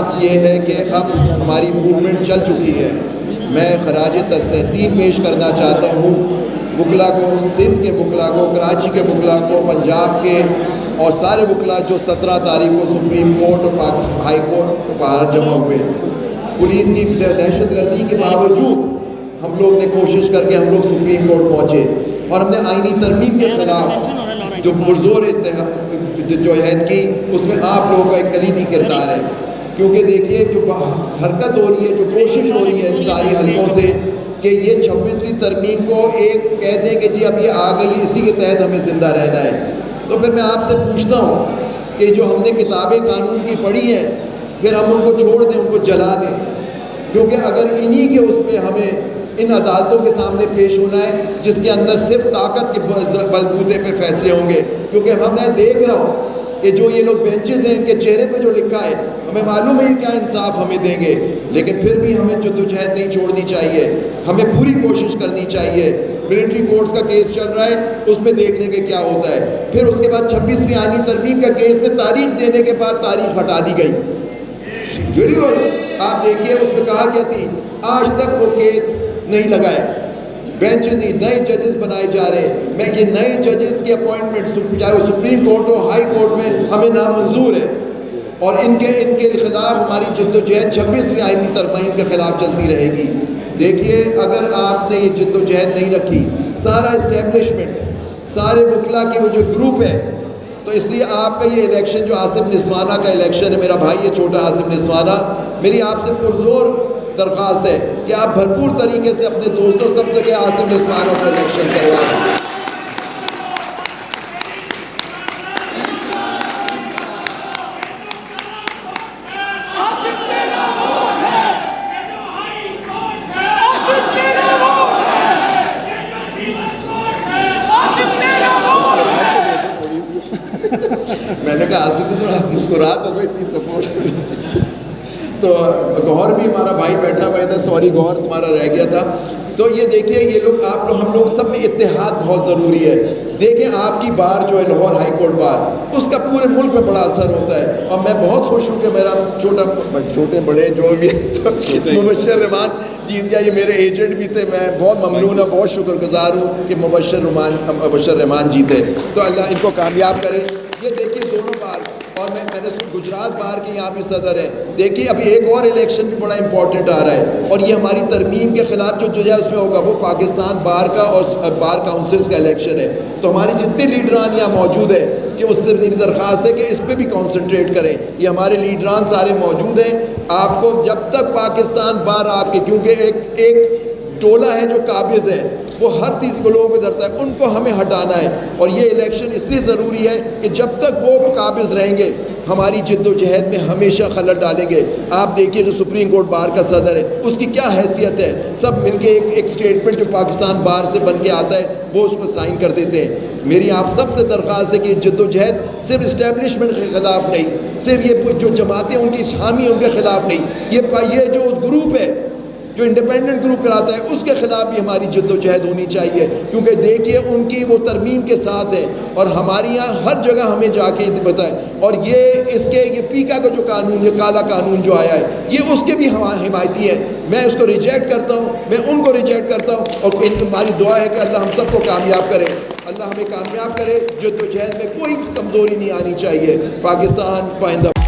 بات یہ ہے کہ اب ہماری موومنٹ چل چکی ہے. میں خراج تحسین پیش کرنا چاہتا ہوں وکلا کو، سندھ کے وکلا کو، کراچی کے وکلا کو، پنجاب کے اور سارے وکلا جو 17 تاریخ کو سپریم کورٹ اور ہائی کورٹ کو باہر جمع ہوئے. پولیس کی دہشت گردی کے باوجود ہم لوگ نے کوشش کر کے ہم لوگ سپریم کورٹ پہنچے اور ہم نے آئینی ترمیم کے خلاف جو پرزور جدوجہد کی، اس میں آپ لوگوں کا ایک کلیدی کردار ہے. کیونکہ دیکھیے جو حرکت ہو رہی ہے، جو کوشش ہو رہی ہے ان ساری حلقوں سے کہ یہ 26ویں ترمیم کو ایک کہتے ہیں کہ جی اب یہ آ گئی، اسی کے تحت ہمیں زندہ رہنا ہے. تو پھر میں آپ سے پوچھتا ہوں کہ جو ہم نے کتابیں قانون کی پڑھی ہیں پھر ہم ان کو چھوڑ دیں، ان کو جلا دیں؟ کیونکہ اگر انہی کے اس پہ ہمیں ان عدالتوں کے سامنے پیش ہونا ہے جس کے اندر صرف طاقت کے بلبوتے پہ فیصلے ہوں گے. کیونکہ میں دیکھ رہا ہوں کہ جو یہ لوگ بینچز ہیں ان کے چہرے پہ جو لکھا ہے ہمیں معلوم ہے یہ کیا انصاف ہمیں دیں گے، لیکن پھر بھی ہمیں جدوجہد نہیں چھوڑنی چاہیے. ہمیں پوری کوشش کرنی چاہیے. ملٹری کورٹس کا کیس چل رہا ہے، اس میں دیکھ لیں کہ کیا ہوتا ہے. پھر اس کے بعد 26ویں آئینی ترمیم کا کیس میں تاریخ دینے کے بعد تاریخ ہٹا دی گئی. بالکل آپ دیکھیے اس میں کہا گیا تھی آج تک وہ کیس نہیں لگائے. بینچز ہی نئے ججز بنائے جا رہے ہیں. میں یہ نئے ججز کی اپوائنٹمنٹ چاہے وہ سپریم کورٹ ہو، ہائی کورٹ میں ہمیں نامنظور ہے. اور ان کے خلاف ہماری جدوجہد 26ویں آئینی ترمیم کے خلاف چلتی رہے گی. دیکھیے اگر آپ نے یہ جدوجہد نہیں رکھی، سارا اسٹیبلشمنٹ، سارے وکلا کے وہ جو گروپ ہے، تو اس لیے آپ کا یہ الیکشن جو آصف نسوانہ کا الیکشن ہے، میرا بھائی ہے چھوٹا آصف نسوانہ، میری آپ سے پرزور درخواست ہے کہ آپ بھرپور طریقے سے اپنے دوستوں سب سے کہ آصف نسوانہ کا الیکشن کروائیں. میں نے کہا آصف سے تھوڑا مسکرات ہو گئی، اتنی سپورٹ. تو گوہر بھی ہمارا بھائی بیٹھا ہوا تھا، سوری گوہر تمہارا رہ گیا تھا. تو یہ دیکھیے یہ لوگ ہم لوگ سب میں اتحاد بہت ضروری ہے. دیکھیں آپ کی بار جو ہے لاہور ہائی کورٹ بار، اس کا پورے ملک میں بڑا اثر ہوتا ہے. اور میں بہت خوش ہوں کہ میرا چھوٹے بڑے جو بھی مبشر رحمان جیت گیا. یہ میرے ایجنٹ بھی تھے، میں بہت ممنون ہوں، بہت شکر گزار ہوں کہ مبشر رحمان جیتے. تو اللہ ان کو کامیاب کرے. یہ دیکھیے دونوں بار، اور میں نے گجرات بار کے یہاں بھی صدر ہے. دیکھیے ابھی ایک اور الیکشن بھی بڑا امپورٹنٹ آ رہا ہے، اور یہ ہماری ترمیم کے خلاف جو ہے اس میں ہوگا وہ پاکستان بار کا اور بار کاؤنسلز کا الیکشن ہے. تو ہماری جتنے لیڈران یہاں موجود ہیں کہ اس سے میری درخواست ہے کہ اس پہ بھی کانسنٹریٹ کریں. یہ ہمارے لیڈران سارے موجود ہیں. آپ کو جب تک پاکستان بار آپ کے، کیونکہ ایک ٹولہ ہے جو قابض ہے، وہ ہر چیز کو لوگوں کو دھرتا ہے، ان کو ہمیں ہٹانا ہے. اور یہ الیکشن اس لیے ضروری ہے کہ جب تک وہ قابض رہیں گے ہماری جد و جہد میں ہمیشہ خلل ڈالیں گے. آپ دیکھیے جو سپریم کورٹ بار کا صدر ہے اس کی کیا حیثیت ہے، سب مل کے ایک اسٹیٹمنٹ جو پاکستان بار سے بن کے آتا ہے وہ اس کو سائن کر دیتے ہیں. میری آپ سب سے درخواست ہے کہ جد و جہد صرف اسٹیبلشمنٹ کے خلاف نہیں، صرف یہ جو جماعتیں ان کی حامی ان کے خلاف نہیں، یہ جو اس گروپ ہے جو انڈیپینڈنٹ گروپ کراتا ہے اس کے خلاف بھی ہماری جد و جہد ہونی چاہیے. کیونکہ دیکھیے ان کی وہ ترمیم کے ساتھ ہے، اور ہماری یہاں ہر جگہ ہمیں جا کے بتائے. اور یہ پیکا کا جو قانون، یہ کالا قانون جو آیا ہے، یہ اس کے بھی حمایتی ہے. میں اس کو ریجیکٹ کرتا ہوں، میں ان کو ریجیکٹ کرتا ہوں. اور ہماری دعا ہے کہ اللہ ہم سب کو کامیاب کرے، اللہ ہمیں کامیاب کرے. جد و جہد میں کوئی کمزوری نہیں آنی چاہیے. پاکستان پائندہ.